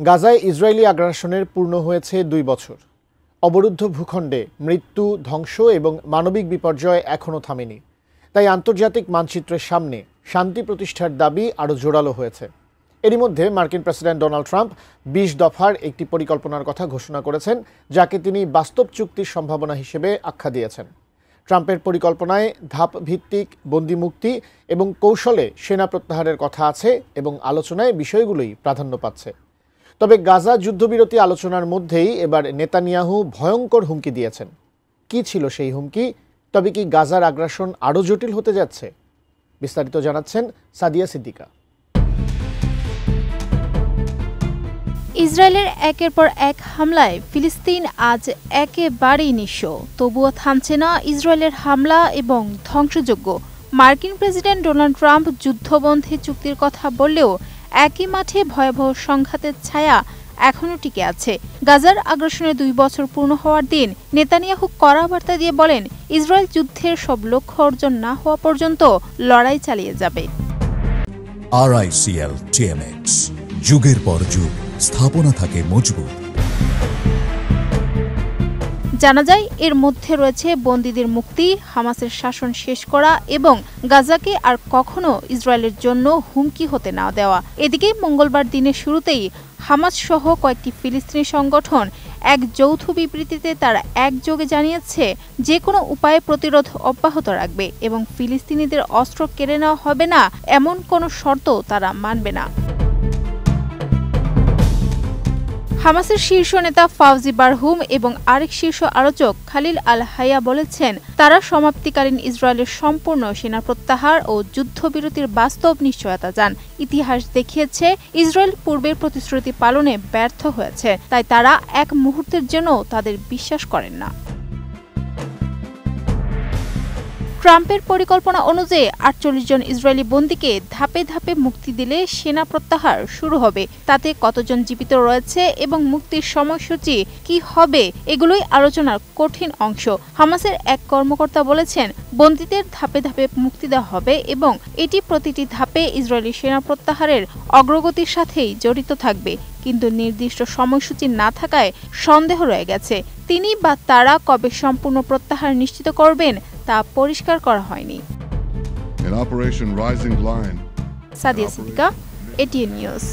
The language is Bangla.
গাজায় ইসরায়েলি আগ্রাসনের পূর্ণ হয়েছে 2 বছর। অবরুদ্ধ ভূখণ্ডে মৃত্যু, ধ্বংস এবং মানবিক বিপর্যয় এখনও থামেনি। তাই আন্তর্জাতিক মানচিত্রের সামনে শান্তি প্রতিষ্ঠার দাবি আরও জোরালো হয়েছে। এরই মধ্যে মার্কিন প্রেসিডেন্ট ডোনাল্ড ট্রাম্প 20 দফার একটি পরিকল্পনার কথা ঘোষণা করেছেন, যাকে তিনি বাস্তব চুক্তির সম্ভাবনা হিসেবে আখ্যা দিয়েছেন। ট্রাম্পের পরিকল্পনায় ধাপ ভিত্তিক বন্দি মুক্তি এবং কৌশলে সেনা প্রত্যাহারের কথা আছে এবং আলোচনায় বিষয়গুলোই প্রাধান্য পাচ্ছে। তবে গাজা যুদ্ধবিরতি আলোচনার মধ্যেই এবার নেতানিয়াহু ভয়ঙ্কর হুমকি দিয়েছেন। কি ছিল সেই হুমকি? তবে কি গাজার আগ্রাসন আরও জটিল হতে যাচ্ছে? বিস্তারিত জানাচ্ছেন সাদিয়া সিদ্দিকা। ইসরায়েলের একের পর এক হামলায় ফিলিস্তিন আজ একেবারেই নিঃস্ব। তবুও থামছে না ইসরায়েলের হামলা এবং ধ্বংসযজ্ঞ। মার্কিন প্রেসিডেন্ট ডোনাল্ড ট্রাম্প যুদ্ধবন্ধী চুক্তির কথা বললেও একই মাঠে ভয়াবহ সংঘাতের ছায়া এখনও টিকে আছে। গাজার আগ্রাসনের 2 বছর পূর্ণ হওয়ার দিন নেতানিয়াহু কড়া বার্তা দিয়ে বলেন, ইসরায়েল যুদ্ধের সব লক্ষ্য অর্জন না হওয়া পর্যন্ত লড়াই চালিয়ে যাবে। RICL TMX, যুগের পর যুগ স্থাপনা থাকে মজবুত। জানা যায় এর মধ্যে রয়েছে বন্দীদের মুক্তি, হামাসের শাসন শেষ করা এবং গাজাকে আর কখনো ইসরায়েলের জন্য হুমকি হতে না দেওয়া। এদিকে মঙ্গলবার দিনের শুরুতেই হামাস সহ কয়েকটি ফিলিস্তিনি সংগঠন এক যৌথ বিবৃতিতে তারা একযোগে জানিয়েছে যে কোনো উপায়ে প্রতিরোধ অব্যাহত রাখবে এবং ফিলিস্তিনিদের অস্ত্র কেড়ে নেওয়া হবে না এমন কোনো শর্ত তারা মানবে না। হামাসের শীর্ষ নেতা ফাউজি বারহুম এবং আরেক শীর্ষ আলোচক খালিল আল হাইয়া বলেছেন, তারা সমাপ্তিকালীন ইসরায়েলের সম্পূর্ণ সেনা প্রত্যাহার ও যুদ্ধবিরতির বাস্তব নিশ্চয়তা চান। ইতিহাস দেখিয়েছে ইসরায়েল পূর্বের প্রতিশ্রুতি পালনে ব্যর্থ হয়েছে, তাই তারা এক মুহূর্তের জন্য তাদের বিশ্বাস করেন না। ট্রাম্পের পরিকল্পনা অনুযায়ী 48 জন ইসরায়েলি বন্দীকে ধাপে ধাপে মুক্তি দিলে সেনা প্রত্যাহার শুরু হবে। তাতে কতজন জীবিত রয়েছে এবং মুক্তির সময়সূচি কি হবে এগুলোই আলোচনার কঠিন অংশ। হামাসের এক কর্মকর্তা বলেছেন, বন্দীদের ধাপে ধাপে মুক্তি দেওয়া হবে এবং এটি প্রতিটি ধাপে ইসরায়েলি সেনা প্রত্যাহারের অগ্রগতির সাথেই জড়িত থাকবে। কিন্তু নির্দিষ্ট সময়সূচি না থাকায় সন্দেহ রয়ে গেছে। তিনি বা তারা কবে সম্পূর্ণ প্রত্যাহার নিশ্চিত করবেন তা পরিষ্কার করা হয়নি। Sadia Siddika, ATN news.